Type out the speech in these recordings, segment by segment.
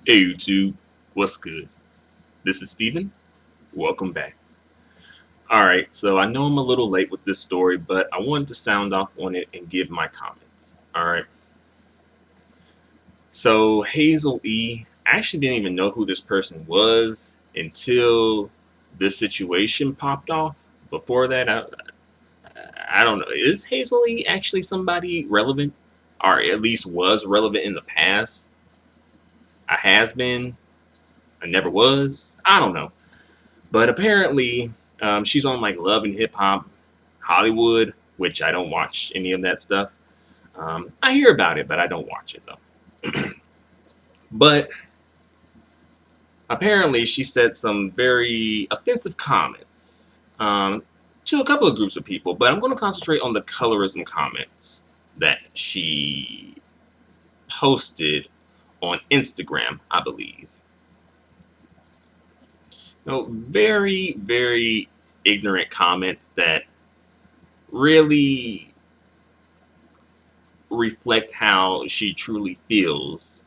Hey YouTube, what's good? This is Steven. Welcome back. Alright, so I know I'm a little late with this story, but I wanted to sound off on it and give my comments. Alright, so Hazel E. I actually didn't even know who this person was until this situation popped off. Before that, I don't know. Is Hazel E. actually somebody relevant? Or at least was relevant in the past? I has been. I never was. I don't know. But apparently, she's on like Love and Hip Hop Hollywood, which I don't watch any of that stuff. I hear about it, but I don't watch it though. But apparently, she said some very offensive comments to a couple of groups of people. But I'm going to concentrate on the colorism comments that she posted on Instagram, I believe. Very, very ignorant comments that really reflect how she truly feels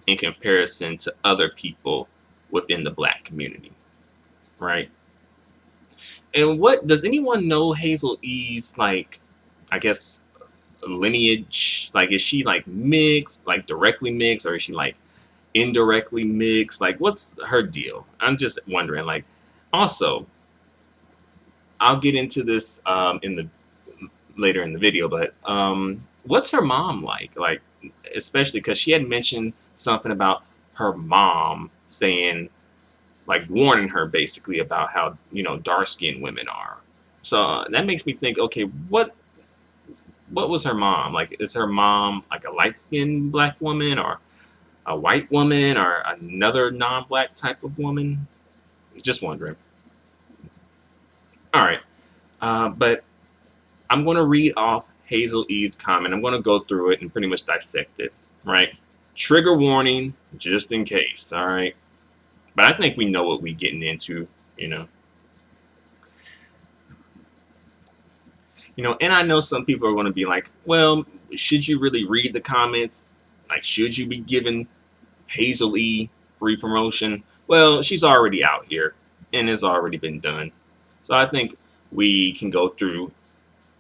in comparison to other people within the black community, right? And what does anyone know Hazel E's like, I guess, lineage? Like, is she like mixed, like directly mixed, or is she like indirectly mixed? Like, what's her deal? I'm just wondering. Like, also, I'll get into this in the later in the video, but what's her mom like? Like, especially because she had mentioned something about her mom saying, like, warning her basically about how dark skinned women are. So that makes me think, okay, what was her mom like? Is her mom like a light skinned black woman or a white woman or another non black type of woman? Just wondering. All right, but I'm going to read off Hazel E's comment. I'm going to go through it and pretty much dissect it, right? Trigger warning, just in case, all right? But I think we know what we're getting into, you know. And I know some people are going to be like, well, should you really read the comments? Like, should you be giving Hazel E free promotion? Well, she's already out here and it's already been done. So I think we can go through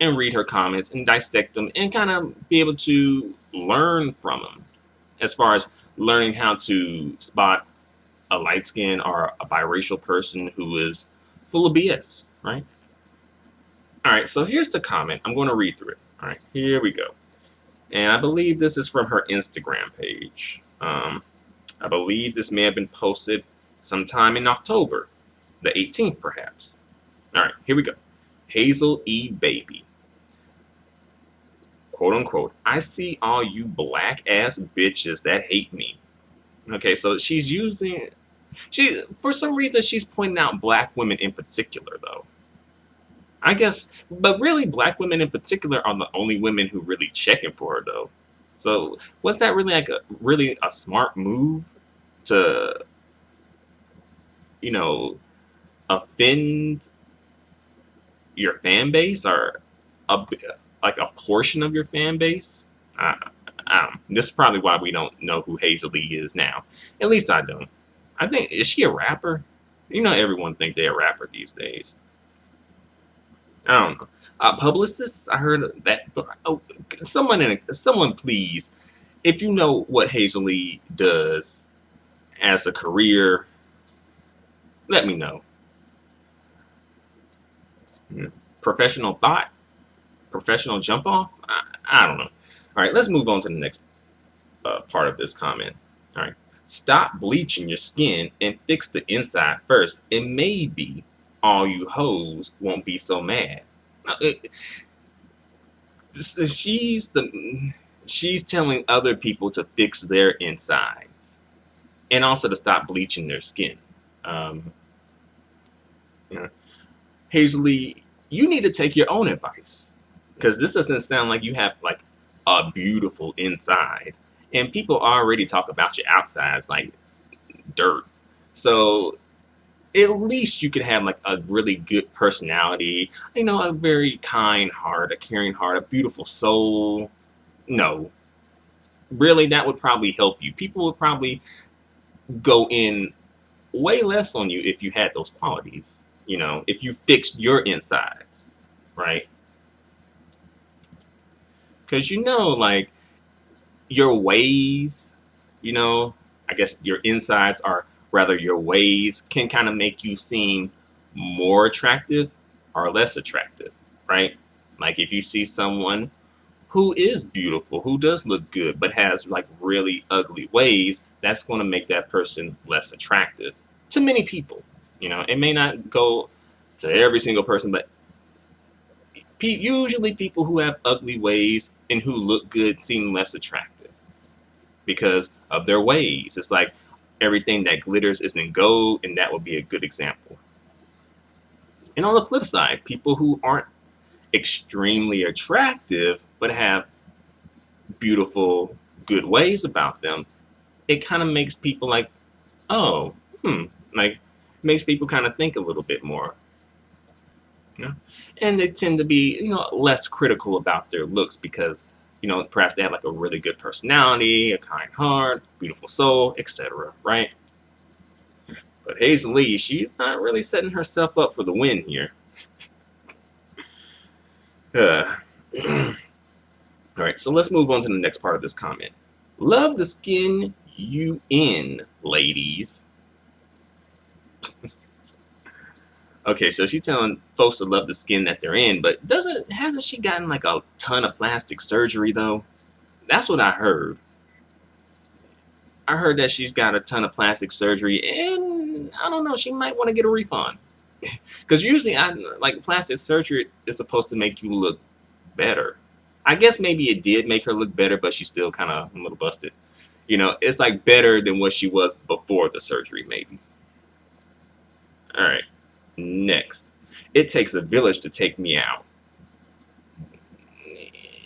and read her comments and dissect them and kind of be able to learn from them as far as learning how to spot a light skinned or a biracial person who is full of BS, right? All right, so here's the comment. I'm going to read through it. All right, here we go. And I believe this is from her Instagram page. I believe this may have been posted sometime in October, the 18th perhaps. All right, here we go. Hazel E. Baby. Quote unquote, I see all you black ass bitches that hate me. Okay, so for some reason she's pointing out black women in particular though. I guess, but really black women in particular are the only women who really checking for her though. So was that really like a smart move to, you know, offend your fan base or a like a portion of your fan base? This is probably why we don't know who Hazel Lee is now. At least I don't. I think, is she a rapper? Everyone think they're a rapper these days. I don't know. Publicists, I heard that. Oh, someone please, if you know what Hazel Lee does as a career, let me know. Professional thought, professional jump off. I don't know. All right, let's move on to the next part of this comment. All right, stop bleaching your skin and fix the inside first, and maybe all you hoes won't be so mad. She's telling other people to fix their insides and also to stop bleaching their skin. Hazel Lee, you need to take your own advice because this doesn't sound like you have like a beautiful inside, and people already talk about your outsides like dirt. So at least you could have like a really good personality, a very kind heart, a caring heart, a beautiful soul. No, really, that would probably help you. People would probably go in way less on you if you had those qualities. If you fixed your insides, right? Because like your ways, I guess your insides are rather your ways can kind of make you seem more attractive or less attractive, right? Like if you see someone who is beautiful, who does look good, but has like really ugly ways, that's going to make that person less attractive to many people. It may not go to every single person, but usually people who have ugly ways and who look good seem less attractive because of their ways. It's like everything that glitters isn't gold, and that would be a good example. And on the flip side, people who aren't extremely attractive but have beautiful, good ways about them, it kind of makes people like, oh, like makes people kind of think a little bit more. And they tend to be, less critical about their looks because, perhaps they have like a really good personality, a kind heart, beautiful soul, etc. Right? But Hazel Lee, she's not really setting herself up for the win here. All right, so let's move on to the next part of this comment. Love the skin you in, ladies. Okay, so she's telling folks to love the skin that they're in, but hasn't she gotten like a ton of plastic surgery though? That's what I heard. I heard that she's got a ton of plastic surgery, and I don't know, she might want to get a refund. Because usually, like plastic surgery is supposed to make you look better. I guess maybe it did make her look better, but she's still kind of a little busted. It's like better than what she was before the surgery, maybe. All right. Next, it takes a village to take me out.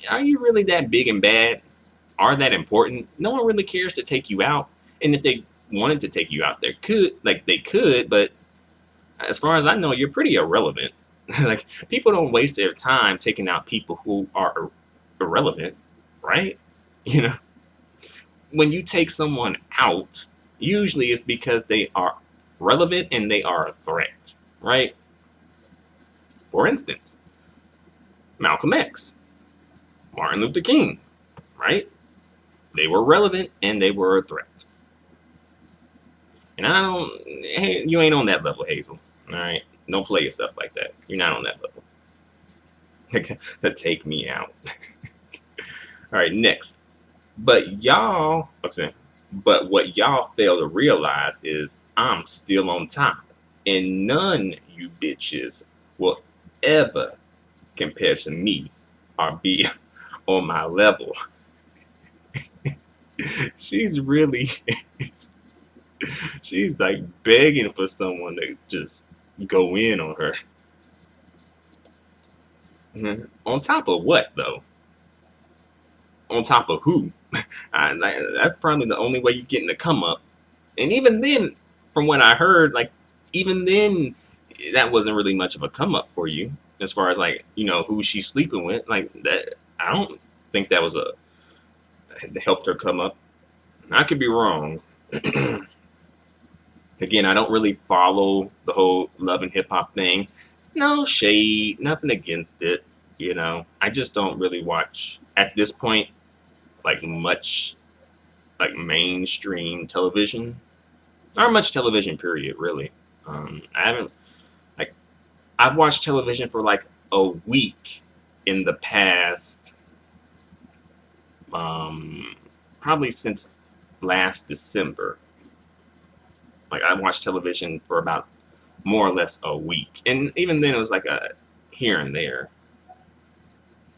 Are you really that big and bad? Are that important? No one really cares to take you out. And if they wanted to take you out, they could, but as far as I know, you're pretty irrelevant. Like, people don't waste their time taking out people who are irrelevant, right? When you take someone out, usually it's because they are relevant and they are a threat. Right? For instance, Malcolm X, Martin Luther King, right? They were relevant and they were a threat. And you ain't on that level, Hazel. All right? Don't play yourself like that. You're not on that level. To take me out. All right, next. But what y'all fail to realize is I'm still on top. And none you bitches will ever compare to me or be on my level. She's like begging for someone to just go in on her. On top of what, though? On top of who? That's probably the only way you're getting to come up. And even then, from what I heard, like, even then, that wasn't really much of a come up for you as far as like, who she's sleeping with. Like that, I don't think that was that helped her come up. I could be wrong. Again, I don't really follow the whole love and hip hop thing. No shade, nothing against it. I just don't really watch at this point like much like mainstream television or much television period, really. I've watched television for like a week in the past, probably since last December. Like, I watched television for about more or less a week, and even then it was like a here and there.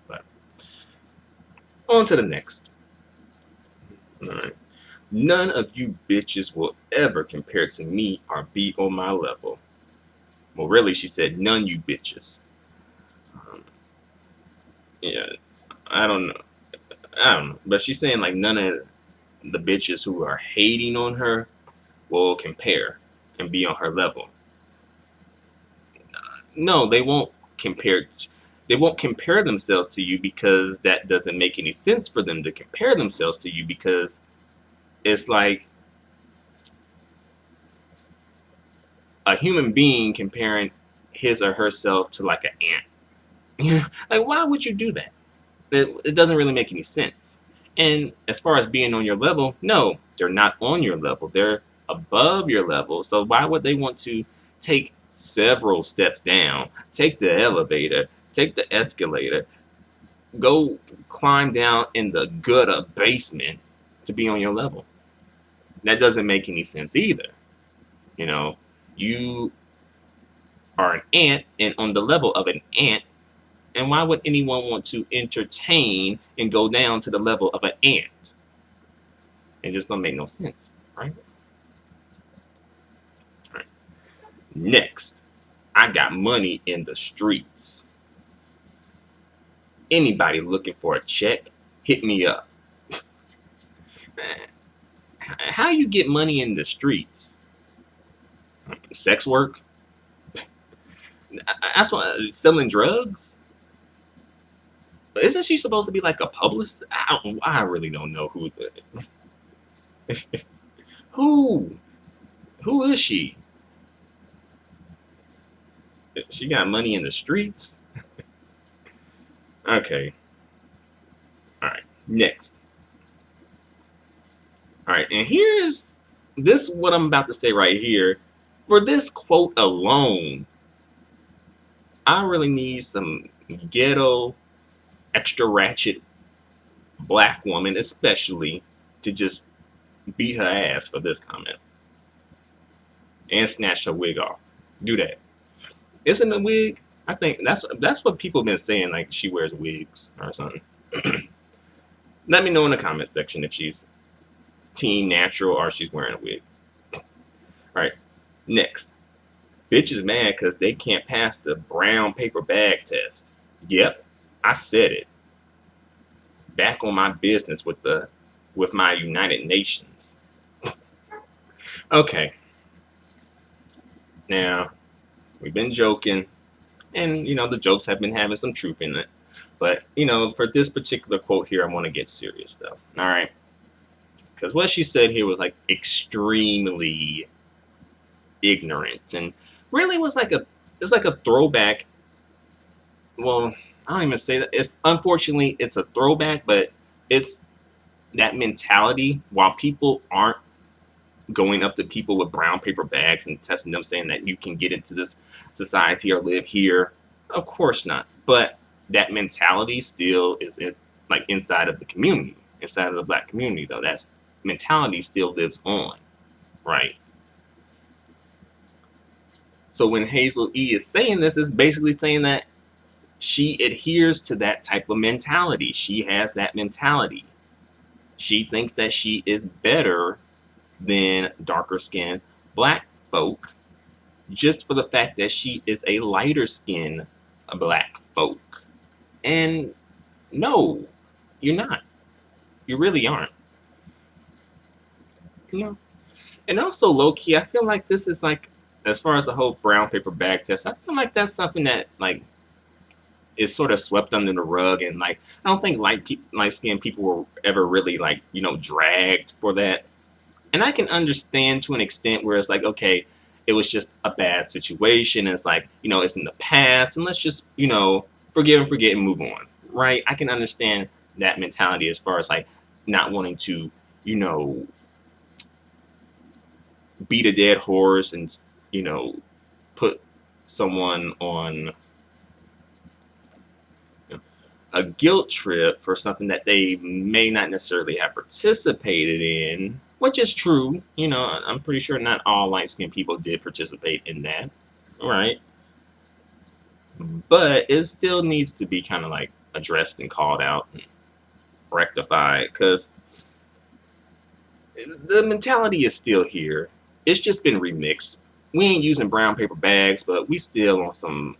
But on to the next. All right. None of you bitches will ever compare to me or be on my level. Well, really, she said, none you bitches. Yeah, I don't know. But she's saying, like, none of the bitches who are hating on her will compare and be on her level. No, they won't compare. They won't compare themselves to you because that doesn't make any sense for them to compare themselves to you, because it's like a human being comparing his or herself to like an ant. Like, why would you do that? It doesn't really make any sense. And as far as being on your level, no, they're not on your level. They're above your level. So why would they want to take several steps down, take the elevator, take the escalator, go climb down in the gutter basement to be on your level? That doesn't make any sense either. You know, you are an ant and on the level of an ant, and why would anyone want to entertain and go down to the level of an ant? It just don't make no sense, right? All right. Next, I got money in the streets. Anybody looking for a check, hit me up. How you get money in the streets? Sex work? That's what, selling drugs? Isn't she supposed to be like a publicist? I really don't know who. Who is she? She got money in the streets? Okay. All right. Next. All right. And here's this, what I'm about to say right here. For this quote alone, I really need some ghetto, extra ratchet black woman, especially, to just beat her ass for this comment and snatch her wig off. Do that. Isn't a wig? I think that's what people have been saying, like she wears wigs or something. Let me know in the comment section if she's team natural or she's wearing a wig. All right, next. Bitch is mad because they can't pass the brown paper bag test. Yep, I said it. Back on my business with my United Nations. Okay. Now, we've been joking, and the jokes have been having some truth in it. But for this particular quote here, I want to get serious though. All right, because what she said here was like extremely ignorant, and really was like it's like a throwback. Well, I don't even say that. Unfortunately it's a throwback, but it's that mentality. While people aren't going up to people with brown paper bags and testing them, saying that you can get into this society or live here, of course not. But that mentality still is like inside of the community, inside of the black community, though. That mentality still lives on, right? So when Hazel E is saying this, is basically saying that she adheres to that type of mentality. She has that mentality. She thinks that she is better than darker skinned black folk just for the fact that she is a lighter skinned black folk. And no, you're not. You really aren't. And also low key, I feel like this is like, as far as the whole brown paper bag test, I feel like that's something that like is sort of swept under the rug, and like I don't think light skinned people were ever really like dragged for that. And I can understand to an extent where it's like, okay, it was just a bad situation. It's like, it's in the past, and let's just, forgive and forget and move on, right? I can understand that mentality as far as like not wanting to, beat a dead horse and, put someone on a guilt trip for something that they may not necessarily have participated in, which is true. I'm pretty sure not all light-skinned people did participate in that, right? But it still needs to be kind of like addressed and called out and rectified, because the mentality is still here. It's just been remixed. We ain't using brown paper bags, but we still on some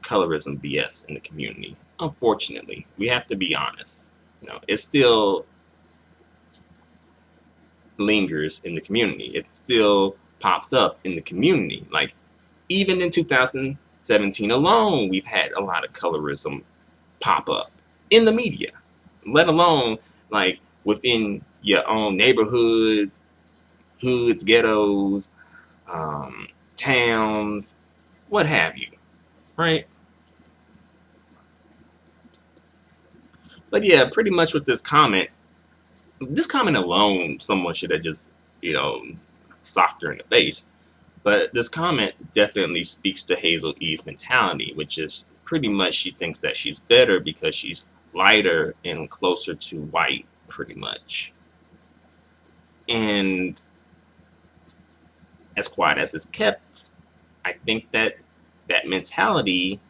colorism BS in the community. Unfortunately, we have to be honest. It still lingers in the community. It still pops up in the community. Like, even in 2017 alone, we've had a lot of colorism pop up in the media, let alone like within your own neighborhood, hoods, ghettos, towns, what have you, right? But yeah, pretty much with this comment alone, someone should have just, you know, socked her in the face. But this comment definitely speaks to Hazel E's mentality, which is pretty much she thinks that she's better because she's lighter and closer to white, pretty much. And as quiet as it's kept, I think that that mentality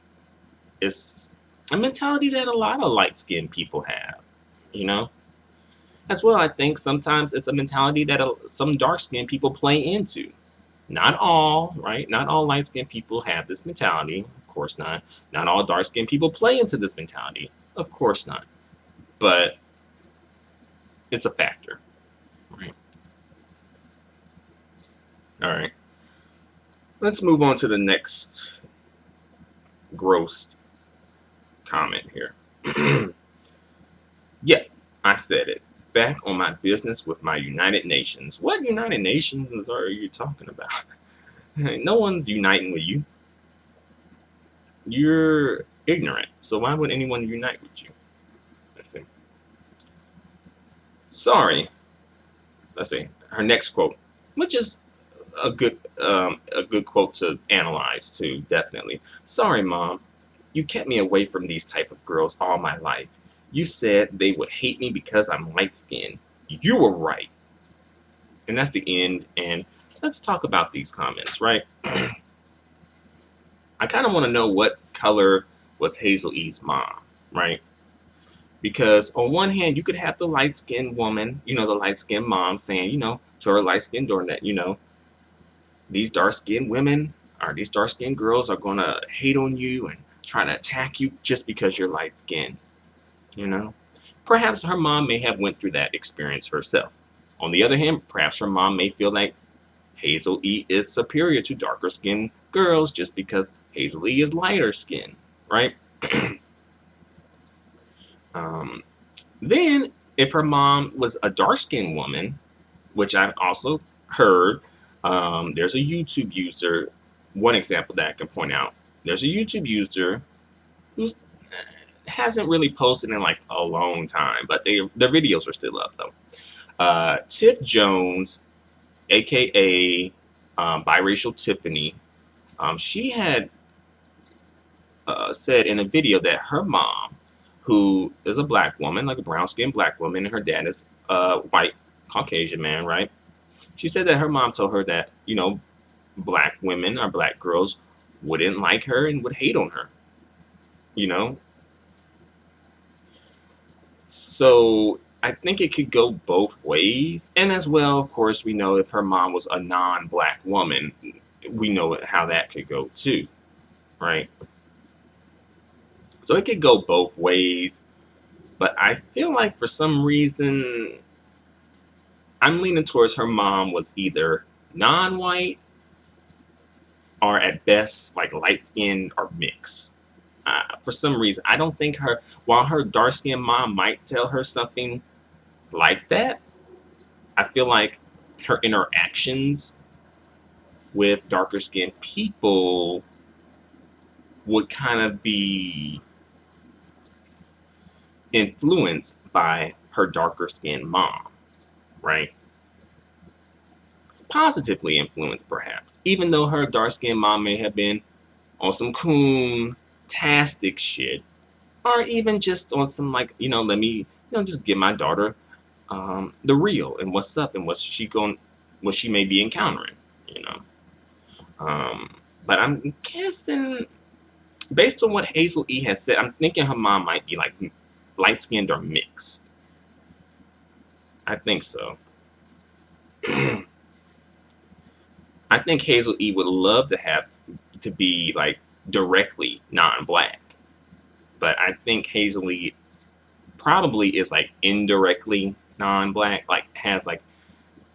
is a mentality that a lot of light skinned people have, you know? As well, I think sometimes it's a mentality that some dark skinned people play into. Not all, right? Not all light skinned people have this mentality. Of course not. Not all dark skinned people play into this mentality. Of course not. But it's a factor, right? All right. Let's move on to the next gross comment here. Yeah, I said it. Back on my business with my United Nations. What United Nations are you talking about? No one's uniting with you. You're ignorant. So why would anyone unite with you? Let's see. Sorry. Let's see. Her next quote, which is a good quote to analyze too, definitely. Sorry, Mom. You kept me away from these type of girls all my life. You said they would hate me because I'm light skinned. You were right. And that's the end. And let's talk about these comments, right? I kind of want to know what color was Hazel E's mom, right? Because on one hand, you could have the light skinned woman, you know, the light skinned mom saying, you know, to her light skinned daughter that, you know, these dark skinned women or these dark skinned girls are going to hate on you and try to attack you just because you're light skinned, you know? Perhaps her mom may have went through that experience herself. On the other hand, perhaps her mom may feel like Hazel E is superior to darker skinned girls just because Hazel E is lighter skinned, right? um, then, if her mom was a dark skinned woman, which I've also heard, there's a YouTube user, one example that I can point out. There's a YouTube user who hasn't really posted in like a long time, but their videos are still up though. Tiff Jones, aka biracial Tiffany, she had said in a video that her mom, who is a black woman, like a brown skinned black woman, and her dad is a white Caucasian man, right? She said that her mom told her that, you know, black women or black girls wouldn't like her and would hate on her, you know? So I think it could go both ways. And as well, of course, we know if her mom was a non black woman, we know how that could go too, right? So it could go both ways. But I feel like for some reason, I'm leaning towards her mom was either non white or at best like light skinned or mixed. For some reason, I don't think while her dark skinned mom might tell her something like that, I feel like her interactions with darker skinned people would kind of be influenced by her darker skinned mom, right? Positively influenced, perhaps, even though her dark skinned mom may have been on some coon-tastic shit, or even just on some like, you know, let me, you know, just give my daughter the real and what's up and what she may be encountering, you know. But I'm guessing, based on what Hazel E has said, I'm thinking her mom might be like light skinned or mixed. I think so. I think Hazel E would love to be like directly non-black, but I think Hazel E probably is like indirectly non-black, like has like,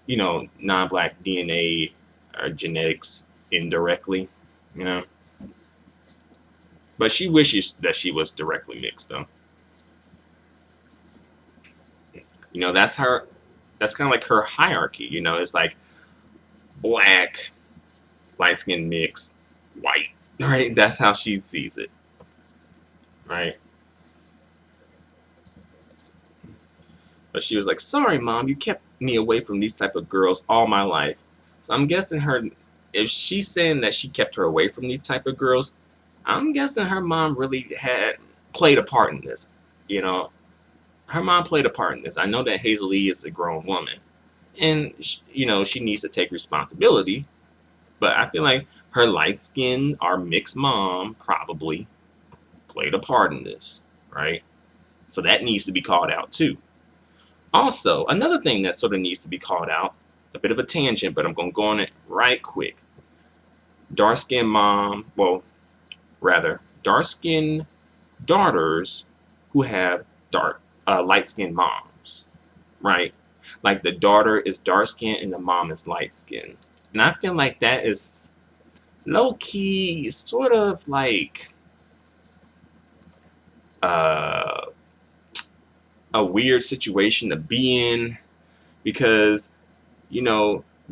you know, non-black DNA or genetics indirectly, you know. But she wishes that she was directly mixed though. You know, that's kind of like her hierarchy, you know, it's like black, light skin mixed white, right? That's how she sees it, right? But she was like, sorry, Mom, you kept me away from these type of girls all my life. So I'm guessing if she's saying that she kept her away from these type of girls, I'm guessing her mom really had played a part in this. You know, her mom played a part in this. I know that Hazel E is a grown woman, and she needs to take responsibility. But I feel like her light skin or mixed mom probably played a part in this, right? So that needs to be called out too. Also, another thing that sort of needs to be called out, a bit of a tangent, but I'm going to go on it right quick. Dark skin mom, well, rather, dark skin daughters who have light skinned moms, right? Like the daughter is dark skinned and the mom is light skinned. And I feel like that is low key, sort of like a weird situation to be in, because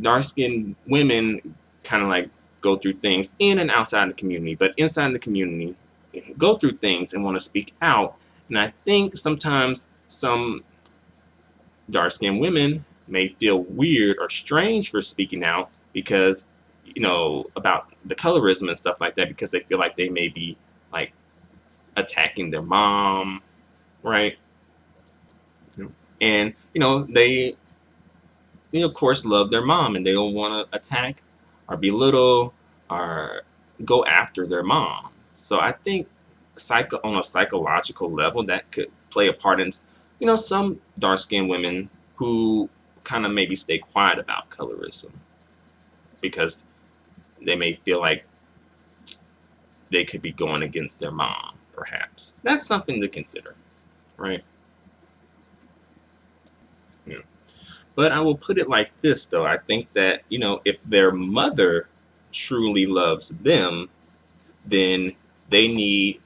dark skinned women kind of like go through things in and outside the community, but inside the community go through things and want to speak out. And I think sometimes some dark skinned women may feel weird or strange for speaking out because about the colorism and stuff like that, because they feel like they may be like attacking their mom, right? And they of course love their mom, and they don't want to attack or belittle or go after their mom. So I think on a psychological level that could play a part in some dark-skinned women who kind of maybe stay quiet about colorism because they may feel like they could be going against their mom, perhaps. That's something to consider, right? Yeah. But I will put it like this, though. I think that, if their mother truly loves them, then they need,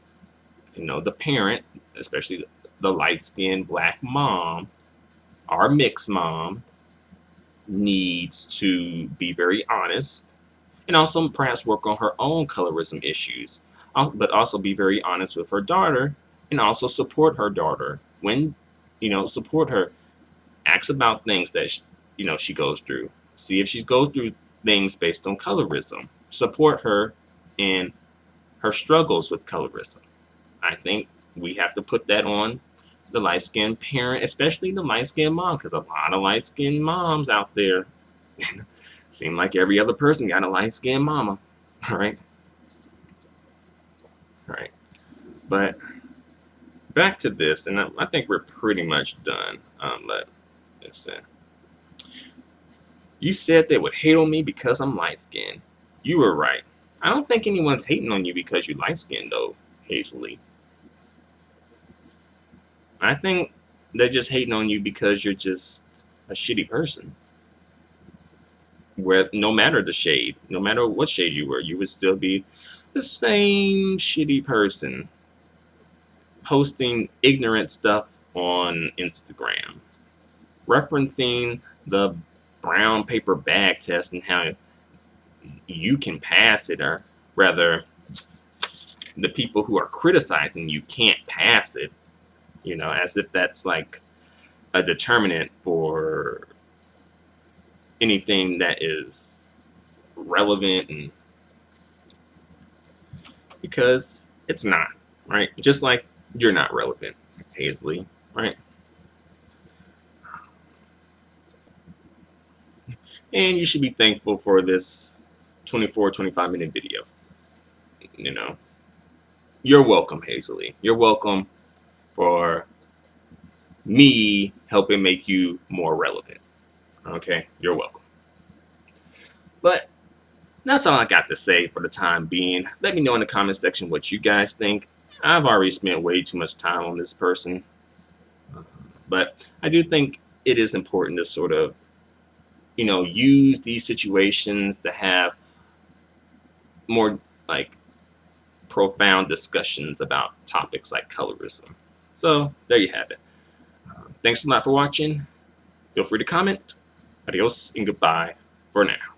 the parent, especially the light-skinned black mom or mixed mom, needs to be very honest and also perhaps work on her own colorism issues, but also be very honest with her daughter and also support her daughter when, support her. Ask about things that she goes through. See if she goes through things based on colorism. Support her in her struggles with colorism. I think we have to put that on the light-skinned parent, especially the light-skinned mom, because a lot of light-skinned moms out there seem like every other person got a light-skinned mama. All right. But back to this, and I think we're pretty much done. Let's see. You said they would hate on me because I'm light-skinned. You were right. I don't think anyone's hating on you because you're light-skinned, though, Hazely. I think they're just hating on you because you're just a shitty person. Where no matter the shade, no matter what shade you were, you would still be the same shitty person posting ignorant stuff on Instagram, referencing the brown paper bag test and how you can pass it, or rather the people who are criticizing you can't pass it, as if that's like a determinant for anything that is relevant, and because it's not, right? Just like you're not relevant, Hazley, right? And you should be thankful for this 25-minute video. You're welcome, Hazley. You're welcome for me helping make you more relevant. Okay, you're welcome. But that's all I got to say for the time being. Let me know in the comment section what you guys think. I've already spent way too much time on this person. But I do think it is important to sort of, use these situations to have more like profound discussions about topics like colorism. So there you have it. Thanks a lot for watching. Feel free to comment. Adios and goodbye for now.